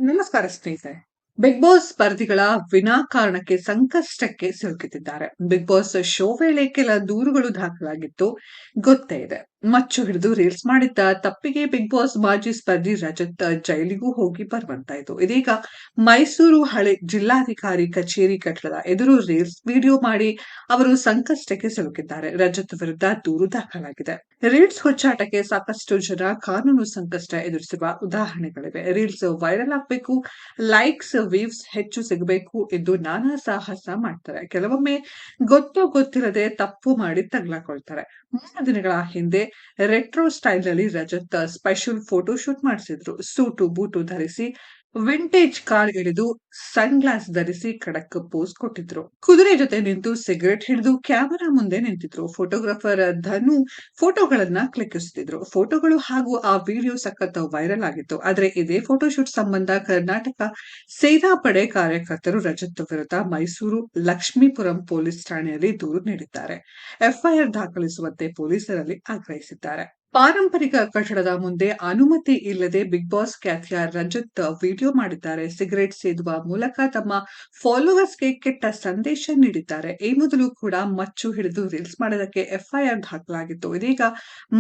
ನಮಸ್ಕಾರ ಸ್ನೇಹಿತರೆ. Big boss ಸ್ಪರ್ಧಿಗಳ ವಿನಾಕಾರಣಕ್ಕೆ ಸಂಕಷ್ಟಕ್ಕೆ ಸಿಲುಕಿದ್ದಾರೆ. ಬಿಗ್ ಬಾಸ್ ಶೋ ವೇಳೆ ಕೆಲ ದೂರುಗಳು ದಾಖಲಾಗಿತ್ತು ಗೊತ್ತೇ ಇದೆ. ಮಚ್ಚು ಹಿಡಿದು ರೀಲ್ಸ್ ಮಾಡಿದ್ದ ತಪ್ಪಿಗೆ ಬಿಗ್ ಬಾಸ್ ಮಾಜಿ ಸ್ಪರ್ಧಿ ರಜತ್ ಜೈಲಿಗೂ ಹೋಗಿ ಬರುವಂತಾಯಿತು. ಇದೀಗ ಮೈಸೂರು ಹಳೆ ಜಿಲ್ಲಾಧಿಕಾರಿ ಕಚೇರಿ ಕಟ್ಟಡದ ಎದುರು ರೀಲ್ಸ್ ವಿಡಿಯೋ ಮಾಡಿ ಅವರು ಸಂಕಷ್ಟಕ್ಕೆ ಸಿಲುಕಿದ್ದಾರೆ. ರಜತ್ ವಿರುದ್ಧ ದೂರು ದಾಖಲಾಗಿದೆ. ರೀಲ್ಸ್ ಹುಚ್ಚಾಟಕ್ಕೆ ಸಾಕಷ್ಟು ಜನ ಕಾನೂನು ಸಂಕಷ್ಟ ಎದುರಿಸಿರುವ ಉದಾಹರಣೆಗಳಿವೆ. ರೀಲ್ಸ್ ವೈರಲ್ ಆಗಬೇಕು, ಲೈಕ್ಸ್ ವ್ಯೂಸ್ ಹೆಚ್ಚು ಸಿಗಬೇಕು ಎಂದು ನಾನಾ ಸಾಹಸ ಮಾಡ್ತಾರೆ. ಕೆಲವೊಮ್ಮೆ ಗೊತ್ತೋ ಗೊತ್ತಿಲ್ಲದೆ ತಪ್ಪು ಮಾಡಿ ತಗ್ಲಾಕೊಳ್ತಾರೆ. 3 ದಿನಗಳ ಹಿಂದೆ ರೆಟ್ರೋ ಸ್ಟೈಲ್ ನಲ್ಲಿ ರಜತ್ ಸ್ಪೆಷಲ್ ಫೋಟೋ ಶೂಟ್ ಮಾಡಿಸಿದ್ರು. ಸೂಟು ಬೂಟು ಧರಿಸಿ ವಿಂಟೇಜ್ ಕಾರ್ ಇಳಿದು ಸನ್ ಗ್ಲಾಸ್ ಧರಿಸಿ ಖಡಕ್ ಪೋಸ್ ಕೊಟ್ಟಿದ್ರು. ಕುದುರೆ ಜೊತೆ ನಿಂತು ಸಿಗರೆಟ್ ಹಿಡಿದು ಕ್ಯಾಮೆರಾ ಮುಂದೆ ನಿಂತಿದ್ರು. ಫೋಟೋಗ್ರಾಫರ್ ಧನು ಫೋಟೋಗಳನ್ನ ಕ್ಲಿಕ್ಕಿಸುತ್ತಿದ್ರು. ಫೋಟೋಗಳು ಹಾಗೂ ಆ ವಿಡಿಯೋ ಸಖತ್ ವೈರಲ್ ಆಗಿತ್ತು. ಆದ್ರೆ ಇದೇ ಫೋಟೋಶೂಟ್ ಸಂಬಂಧ ಕರ್ನಾಟಕ ಸೇನಾಪಡೆ ಕಾರ್ಯಕರ್ತರು ರಜತ್ ವಿರುದ್ಧ ಮೈಸೂರು ಲಕ್ಷ್ಮೀಪುರಂ ಪೊಲೀಸ್ ಠಾಣೆಯಲ್ಲಿ ದೂರು ನೀಡಿದ್ದಾರೆ. ಎಫ್ಐಆರ್ ದಾಖಲಿಸುವಂತೆ ಪೊಲೀಸರಲ್ಲಿ ಆಗ್ರಹಿಸಿದ್ದಾರೆ. ಪಾರಂಪರಿಕ ಕಟ್ಟಡದ ಮುಂದೆ ಅನುಮತಿ ಇಲ್ಲದೆ ಬಿಗ್ ಬಾಸ್ ಖ್ಯಾತಿಯ ರಜತ್ ವಿಡಿಯೋ ಮಾಡಿದ್ದಾರೆ. ಸಿಗರೆಟ್ ಸೇದುವ ಮೂಲಕ ತಮ್ಮ ಫಾಲೋವರ್ಸ್ಗೆ ಕೆಟ್ಟ ಸಂದೇಶ ನೀಡಿದ್ದಾರೆ. ಈ ಮೊದಲು ಕೂಡ ಮಚ್ಚು ಹಿಡಿದು ರೀಲ್ಸ್ ಮಾಡೋದಕ್ಕೆ ಎಫ್ಐಆರ್ ದಾಖಲಾಗಿತ್ತು. ಇದೀಗ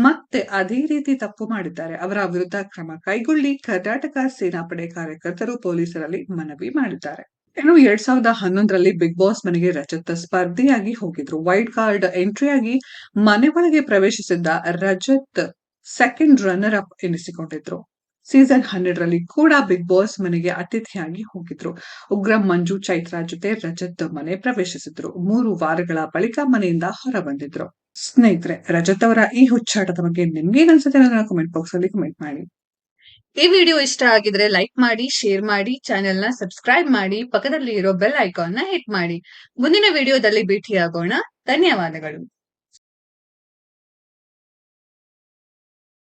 ಮತ್ತೆ ಅದೇ ರೀತಿ ತಪ್ಪು ಮಾಡಿದ್ದಾರೆ. ಅವರ ವಿರುದ್ಧ ಕ್ರಮ ಕೈಗೊಳ್ಳಿ ಕರ್ನಾಟಕ ಸೇನಾಪಡೆ ಕಾರ್ಯಕರ್ತರು ಪೊಲೀಸರಲ್ಲಿ ಮನವಿ ಮಾಡಿದ್ದಾರೆ. ಇನ್ನು 2011ರಲ್ಲಿ ಬಿಗ್ ಬಾಸ್ ಮನೆಗೆ ರಜತ್ ಸ್ಪರ್ಧಿಯಾಗಿ ಹೋಗಿದ್ರು. ವೈಲ್ಡ್ ಕಾರ್ಡ್ ಎಂಟ್ರಿಯಾಗಿ ಮನೆ ಒಳಗೆ ಪ್ರವೇಶಿಸಿದ್ದ ರಜತ್ ಸೆಕೆಂಡ್ ರನ್ನರ್ ಅಪ್ ಎನಿಸಿಕೊಂಡಿದ್ರು. ಸೀಸನ್ 12ರಲ್ಲಿ ಕೂಡ ಬಿಗ್ ಬಾಸ್ ಮನೆಗೆ ಅತಿಥಿಯಾಗಿ ಹೋಗಿದ್ರು. ಉಗ್ರಂ ಮಂಜು ಚೈತ್ರಾ ಜೊತೆ ರಜತ್ ಮನೆ ಪ್ರವೇಶಿಸಿದ್ರು. 3 ವಾರಗಳ ಬಳಿಕ ಮನೆಯಿಂದ ಹೊರ ಬಂದಿದ್ರು. ಸ್ನೇಹಿತರೆ, ರಜತ್ ಅವರ ಈ ಹುಚ್ಚಾಟದ ಬಗ್ಗೆ ನಿಮ್ಗೇನ್ ಅನ್ಸುತ್ತೆ ಅನ್ನೋದನ್ನ ಕಮೆಂಟ್ ಬಾಕ್ಸ್ ಅಲ್ಲಿ ಕಮೆಂಟ್ ಮಾಡಿ. ಈ ವಿಡಿಯೋ ಇಷ್ಟ ಆಗಿದ್ರೆ ಲೈಕ್ ಮಾಡಿ, ಶೇರ್ ಮಾಡಿ, ಚಾನೆಲ್ ನ ಸಬ್ಸ್ಕ್ರೈಬ್ ಮಾಡಿ, ಪಕ್ಕದಲ್ಲಿ ಇರೋ ಬೆಲ್ ಐಕಾನ್ ನ ಹಿಟ್ ಮಾಡಿ. ಮುಂದಿನ ವಿಡಿಯೋದಲ್ಲಿ ಭೇಟಿಯಾಗೋಣ. ಧನ್ಯವಾದಗಳು.